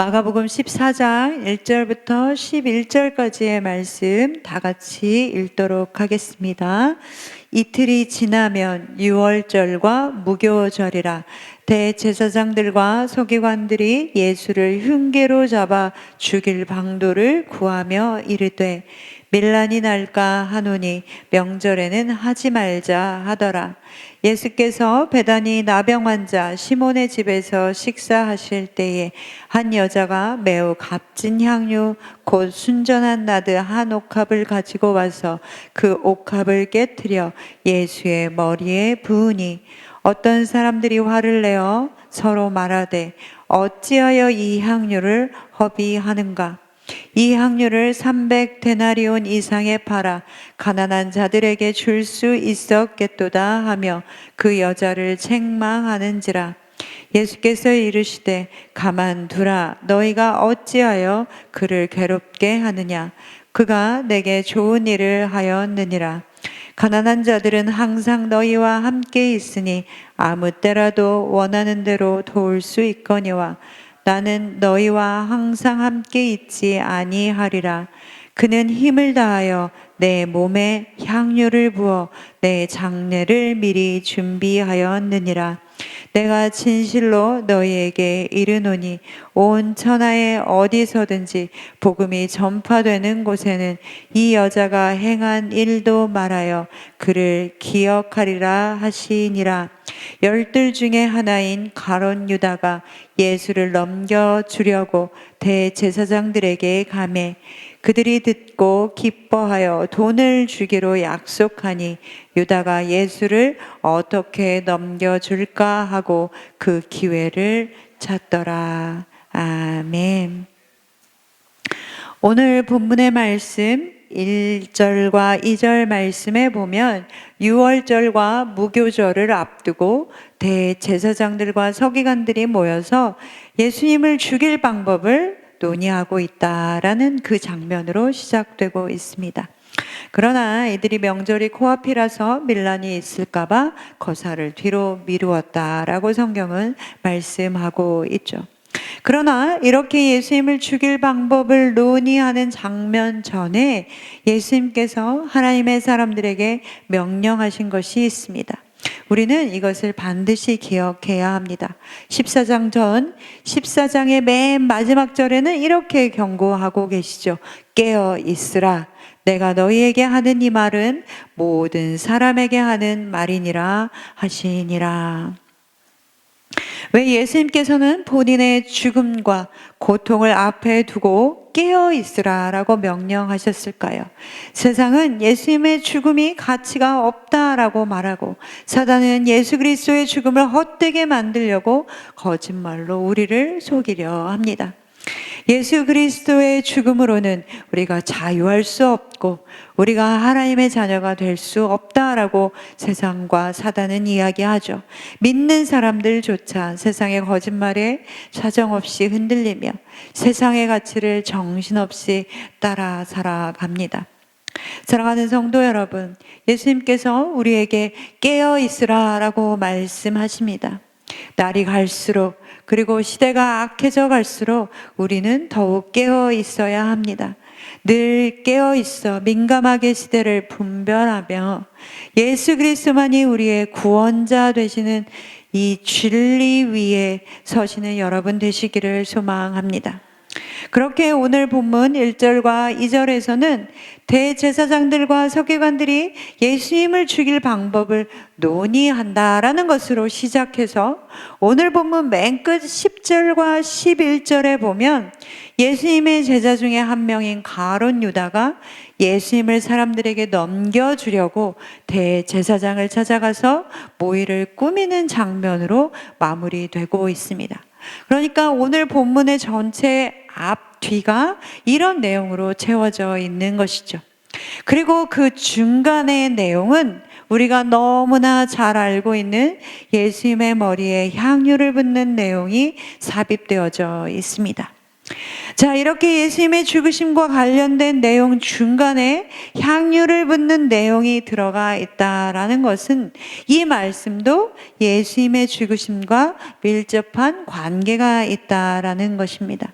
마가복음 14장 1절부터 11절까지의 말씀 다 같이 읽도록 하겠습니다. 이틀이 지나면 유월절과 무교절이라. 대제사장들과 서기관들이 예수를 흉계로 잡아 죽일 방도를 구하며 이르되 밀란이 날까 하노니 명절에는 하지 말자 하더라. 예수께서 베다니 나병 환자 시몬의 집에서 식사하실 때에 한 여자가 매우 값진 향유 곧 순전한 나드 한 옥합을 가지고 와서 그 옥합을 깨트려 예수의 머리에 부으니 어떤 사람들이 화를 내어 서로 말하되 어찌하여 이 향유를 허비하는가? 이 향유를 300데나리온 이상에 팔아 가난한 자들에게 줄 수 있었겠도다 하며 그 여자를 책망하는지라. 예수께서 이르시되 가만두라. 너희가 어찌하여 그를 괴롭게 하느냐? 그가 내게 좋은 일을 하였느니라. 가난한 자들은 항상 너희와 함께 있으니 아무 때라도 원하는 대로 도울 수 있거니와 나는 너희와 항상 함께 있지 아니하리라. 그는 힘을 다하여 내 몸에 향유를 부어 내 장례를 미리 준비하였느니라. 내가 진실로 너희에게 이르노니 온 천하에 어디서든지 복음이 전파되는 곳에는 이 여자가 행한 일도 말하여 그를 기억하리라 하시니라. 열둘 중에 하나인 가룟 유다가 예수를 넘겨주려고 대제사장들에게 가매 그들이 듣고 기뻐하여 돈을 주기로 약속하니 유다가 예수를 어떻게 넘겨줄까 하고 그 기회를 찾더라. 아멘. 오늘 본문의 말씀 1절과 2절 말씀에 보면 유월절과 무교절을 앞두고 대제사장들과 서기관들이 모여서 예수님을 죽일 방법을 논의하고 있다라는 그 장면으로 시작되고 있습니다. 그러나 이들이 명절이 코앞이라서 밀란이 있을까봐 거사를 뒤로 미루었다라고 성경은 말씀하고 있죠. 그러나 이렇게 예수님을 죽일 방법을 논의하는 장면 전에 예수님께서 하나님의 사람들에게 명령하신 것이 있습니다. 우리는 이것을 반드시 기억해야 합니다. 14장 전 14장의 맨 마지막 절에는 이렇게 경고하고 계시죠. 깨어 있으라. 내가 너희에게 하는 이 말은 모든 사람에게 하는 말이니라 하시니라. 왜 예수님께서는 본인의 죽음과 고통을 앞에 두고 깨어 있으라라고 명령하셨을까요? 세상은 예수님의 죽음이 가치가 없다라고 말하고 사단은 예수 그리스도의 죽음을 헛되게 만들려고 거짓말로 우리를 속이려 합니다. 예수 그리스도의 죽음으로는 우리가 자유할 수 없고 우리가 하나님의 자녀가 될 수 없다라고 세상과 사단은 이야기하죠. 믿는 사람들조차 세상의 거짓말에 사정없이 흔들리며 세상의 가치를 정신없이 따라 살아갑니다. 사랑하는 성도 여러분, 예수님께서 우리에게 깨어 있으라라고 말씀하십니다. 날이 갈수록 그리고 시대가 악해져 갈수록 우리는 더욱 깨어 있어야 합니다. 늘 깨어 있어 민감하게 시대를 분별하며 예수 그리스도만이 우리의 구원자 되시는 이 진리 위에 서시는 여러분 되시기를 소망합니다. 그렇게 오늘 본문 1절과 2절에서는 대제사장들과 서기관들이 예수님을 죽일 방법을 논의한다라는 것으로 시작해서 오늘 본문 맨 끝 10절과 11절에 보면 예수님의 제자 중에 한 명인 가룟 유다가 예수님을 사람들에게 넘겨주려고 대제사장을 찾아가서 모의를 꾸미는 장면으로 마무리되고 있습니다. 그러니까 오늘 본문의 전체 앞, 뒤가 이런 내용으로 채워져 있는 것이죠. 그리고 그 중간의 내용은 우리가 너무나 잘 알고 있는 예수님의 머리에 향유를 붓는 내용이 삽입되어져 있습니다. 자, 이렇게 예수님의 죽으심과 관련된 내용 중간에 향유를 붓는 내용이 들어가 있다라는 것은 이 말씀도 예수님의 죽으심과 밀접한 관계가 있다라는 것입니다.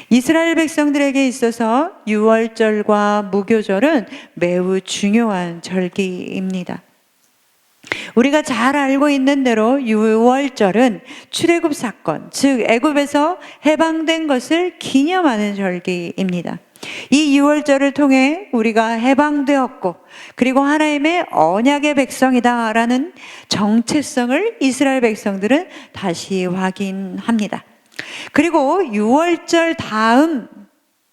이스라엘 백성들에게 있어서 유월절과 무교절은 매우 중요한 절기입니다. 우리가 잘 알고 있는 대로 유월절은 출애굽 사건, 즉 애굽에서 해방된 것을 기념하는 절기입니다. 이 유월절을 통해 우리가 해방되었고, 그리고 하나님의 언약의 백성이다라는 정체성을 이스라엘 백성들은 다시 확인합니다. 그리고 유월절 다음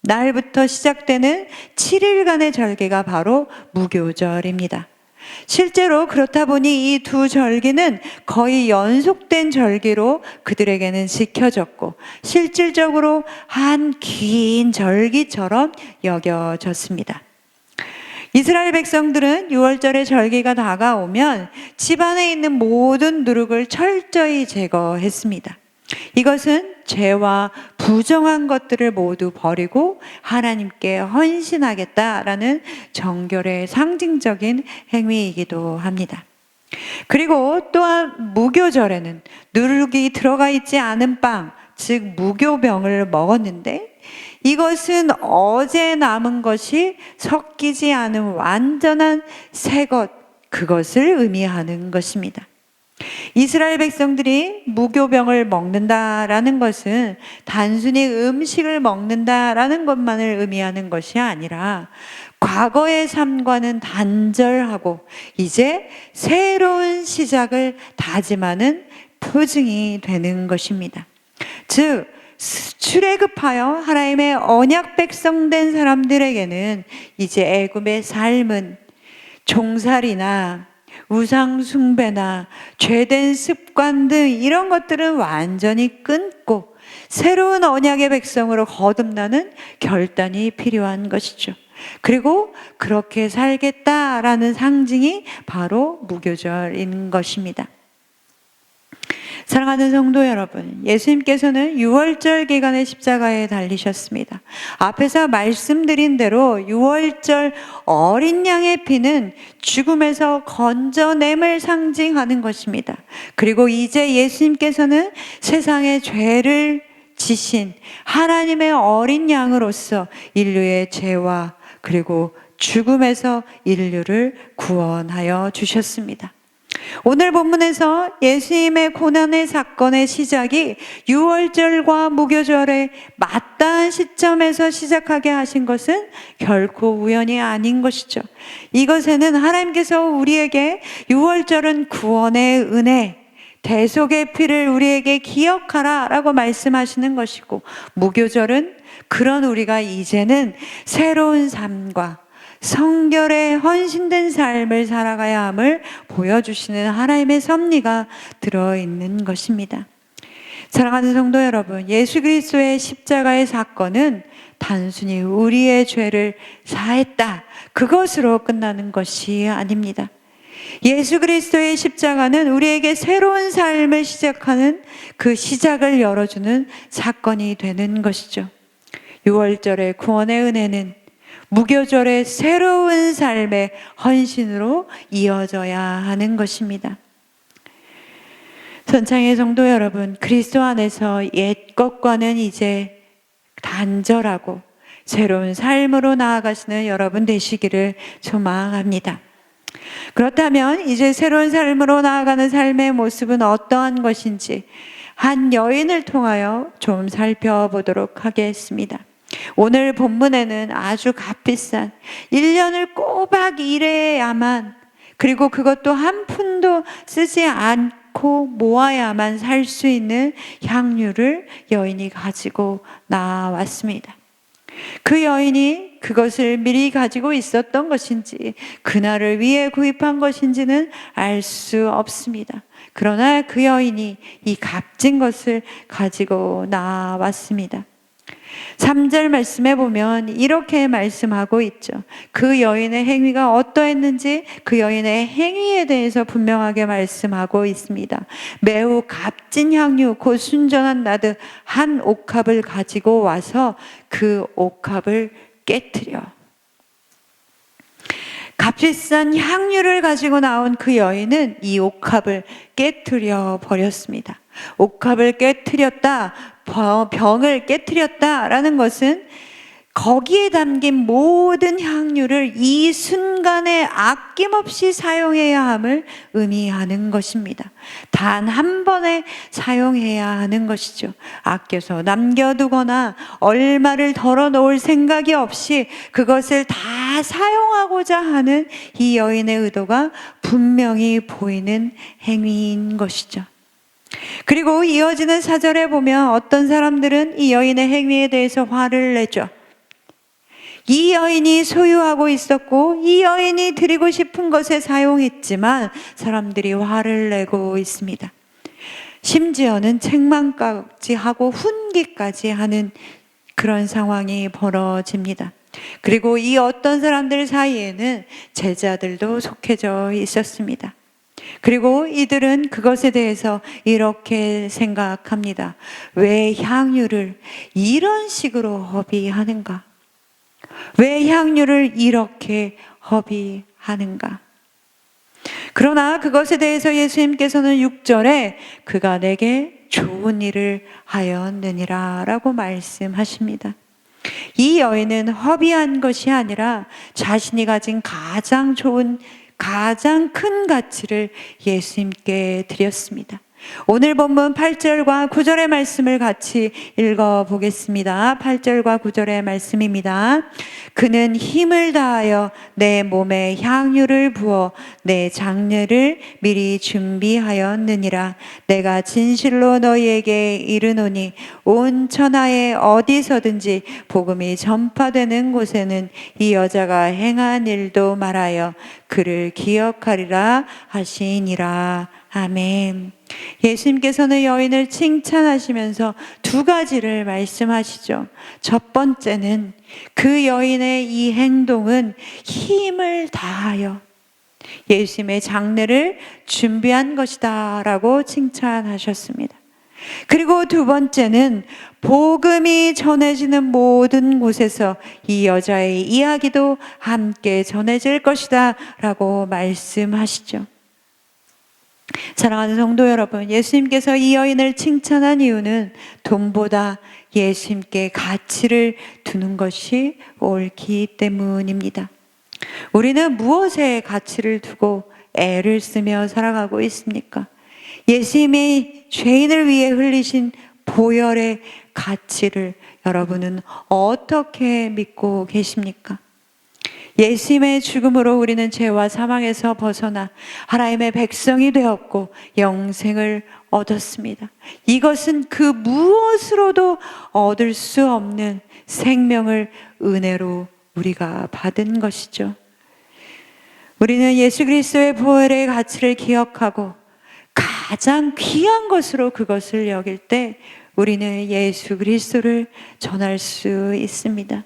날부터 시작되는 7일간의 절기가 바로 무교절입니다. 실제로 그렇다 보니 이 두 절기는 거의 연속된 절기로 그들에게는 지켜졌고, 실질적으로 한 긴 절기처럼 여겨졌습니다. 이스라엘 백성들은 유월절의 절기가 다가오면 집안에 있는 모든 누룩을 철저히 제거했습니다. 이것은 죄와 부정한 것들을 모두 버리고 하나님께 헌신하겠다라는 정결의 상징적인 행위이기도 합니다. 그리고 또한 무교절에는 누룩이 들어가 있지 않은 빵, 즉 무교병을 먹었는데, 이것은 어제 남은 것이 섞이지 않은 완전한 새것, 그것을 의미하는 것입니다. 이스라엘 백성들이 무교병을 먹는다라는 것은 단순히 음식을 먹는다라는 것만을 의미하는 것이 아니라 과거의 삶과는 단절하고 이제 새로운 시작을 다짐하는 표징이 되는 것입니다. 즉 출애굽하여 하나님의 언약 백성 된 사람들에게는 이제 애굽의 삶은 종살이나 우상 숭배나 죄된 습관 등 이런 것들은 완전히 끊고 새로운 언약의 백성으로 거듭나는 결단이 필요한 것이죠. 그리고 그렇게 살겠다라는 상징이 바로 무교절인 것입니다. 사랑하는 성도 여러분, 예수님께서는 유월절 기간에 십자가에 달리셨습니다. 앞에서 말씀드린 대로 유월절 어린 양의 피는 죽음에서 건져냄을 상징하는 것입니다. 그리고 이제 예수님께서는 세상의 죄를 지신 하나님의 어린 양으로서 인류의 죄와 그리고 죽음에서 인류를 구원하여 주셨습니다. 오늘 본문에서 예수님의 고난의 사건의 시작이 유월절과 무교절에 맞닿은 시점에서 시작하게 하신 것은 결코 우연이 아닌 것이죠. 이것에는 하나님께서 우리에게 유월절은 구원의 은혜, 대속의 피를 우리에게 기억하라 라고 말씀하시는 것이고, 무교절은 그런 우리가 이제는 새로운 삶과 성결에 헌신된 삶을 살아가야 함을 보여주시는 하나님의 섭리가 들어있는 것입니다. 사랑하는 성도 여러분, 예수 그리스도의 십자가의 사건은 단순히 우리의 죄를 사했다, 그것으로 끝나는 것이 아닙니다. 예수 그리스도의 십자가는 우리에게 새로운 삶을 시작하는 그 시작을 열어주는 사건이 되는 것이죠. 유월절의 구원의 은혜는 무교절의 새로운 삶의 헌신으로 이어져야 하는 것입니다. 선창의 성도 여러분, 그리스도 안에서 옛 것과는 이제 단절하고 새로운 삶으로 나아가시는 여러분 되시기를 소망합니다. 그렇다면 이제 새로운 삶으로 나아가는 삶의 모습은 어떠한 것인지 한 여인을 통하여 좀 살펴보도록 하겠습니다. 오늘 본문에는 아주 값비싼 1년을 꼬박 일해야만, 그리고 그것도 한 푼도 쓰지 않고 모아야만 살 수 있는 향유를 여인이 가지고 나왔습니다. 그 여인이 그것을 미리 가지고 있었던 것인지 그날을 위해 구입한 것인지는 알 수 없습니다. 그러나 그 여인이 이 값진 것을 가지고 나왔습니다. 3절 말씀에 보면 이렇게 말씀하고 있죠. 그 여인의 행위가 어떠했는지 그 여인의 행위에 대해서 분명하게 말씀하고 있습니다. 매우 값진 향유 곧 순전한 나드 한 옥합을 가지고 와서 그 옥합을 깨트려, 값비싼 향유를 가지고 나온 그 여인은 이 옥합을 깨트려 버렸습니다. 옥합을 깨트렸다, 병을 깨트렸다라는 것은 거기에 담긴 모든 향유를 이 순간에 아낌없이 사용해야 함을 의미하는 것입니다. 단 한 번에 사용해야 하는 것이죠. 아껴서 남겨두거나 얼마를 덜어놓을 생각이 없이 그것을 다 사용하고자 하는 이 여인의 의도가 분명히 보이는 행위인 것이죠. 그리고 이어지는 4절에 보면 어떤 사람들은 이 여인의 행위에 대해서 화를 내죠. 이 여인이 소유하고 있었고 이 여인이 드리고 싶은 것에 사용했지만 사람들이 화를 내고 있습니다. 심지어는 책망까지 하고 훈계까지 하는 그런 상황이 벌어집니다. 그리고 이 어떤 사람들 사이에는 제자들도 속해져 있었습니다. 그리고 이들은 그것에 대해서 이렇게 생각합니다. 왜 향유를 이런 식으로 허비하는가? 왜 향유를 이렇게 허비하는가? 그러나 그것에 대해서 예수님께서는 6절에 그가 내게 좋은 일을 하였느니라 라고 말씀하십니다. 이 여인은 허비한 것이 아니라 자신이 가진 가장 좋은, 가장 큰 가치를 예수님께 드렸습니다. 오늘 본문 8절과 9절의 말씀을 같이 읽어보겠습니다. 8절과 9절의 말씀입니다. 그는 힘을 다하여 내 몸에 향유를 부어 내 장례를 미리 준비하였느니라. 내가 진실로 너희에게 이르노니 온 천하에 어디서든지 복음이 전파되는 곳에는 이 여자가 행한 일도 말하여 그를 기억하리라 하시니라. 아멘. 예수님께서는 여인을 칭찬하시면서 두 가지를 말씀하시죠. 첫 번째는 그 여인의 이 행동은 힘을 다하여 예수님의 장례를 준비한 것이다 라고 칭찬하셨습니다. 그리고 두 번째는 복음이 전해지는 모든 곳에서 이 여자의 이야기도 함께 전해질 것이다 라고 말씀하시죠. 사랑하는 성도 여러분, 예수님께서 이 여인을 칭찬한 이유는 돈보다 예수님께 가치를 두는 것이 옳기 때문입니다. 우리는 무엇에 가치를 두고 애를 쓰며 살아가고 있습니까? 예수님이 죄인을 위해 흘리신 보혈의 가치를 여러분은 어떻게 믿고 계십니까? 예수님의 죽음으로 우리는 죄와 사망에서 벗어나 하나님의 백성이 되었고 영생을 얻었습니다. 이것은 그 무엇으로도 얻을 수 없는 생명을 은혜로 우리가 받은 것이죠. 우리는 예수 그리스도의 보혈의 가치를 기억하고 가장 귀한 것으로 그것을 여길 때 우리는 예수 그리스도를 전할 수 있습니다.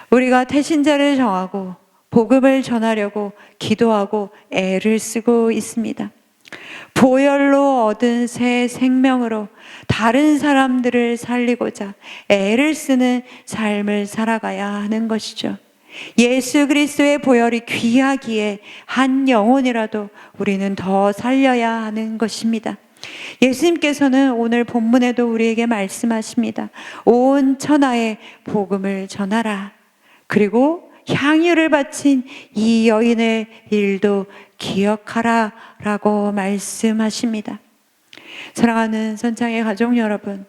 우리가 태신자를 정하고 복음을 전하려고 기도하고 애를 쓰고 있습니다. 보혈로 얻은 새 생명으로 다른 사람들을 살리고자 애를 쓰는 삶을 살아가야 하는 것이죠. 예수 그리스도의 보혈이 귀하기에 한 영혼이라도 우리는 더 살려야 하는 것입니다. 예수님께서는 오늘 본문에도 우리에게 말씀하십니다. 온 천하에 복음을 전하라. 그리고 향유를 바친 이 여인의 일도 기억하라 라고 말씀하십니다. 사랑하는 선창의 가족 여러분,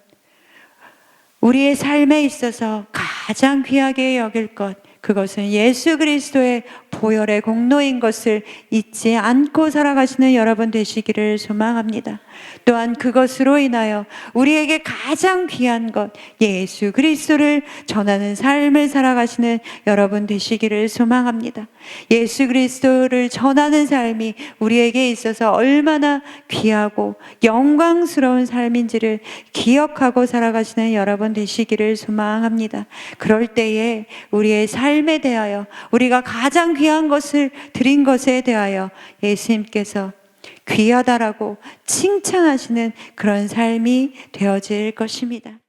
우리의 삶에 있어서 가장 귀하게 여길 것, 그것은 예수 그리스도의 보혈의 공로인 것을 잊지 않고 살아가시는 여러분 되시기를 소망합니다. 또한 그것으로 인하여 우리에게 가장 귀한 것, 예수 그리스도를 전하는 삶을 살아가시는 여러분 되시기를 소망합니다. 예수 그리스도를 전하는 삶이 우리에게 있어서 얼마나 귀하고 영광스러운 삶인지를 기억하고 살아가시는 여러분 되시기를 소망합니다. 그럴 때에 우리의 삶에 대하여, 우리가 가장 귀한 것을 드린 것에 대하여 예수님께서 귀하다라고 칭찬하시는 그런 삶이 되어질 것입니다.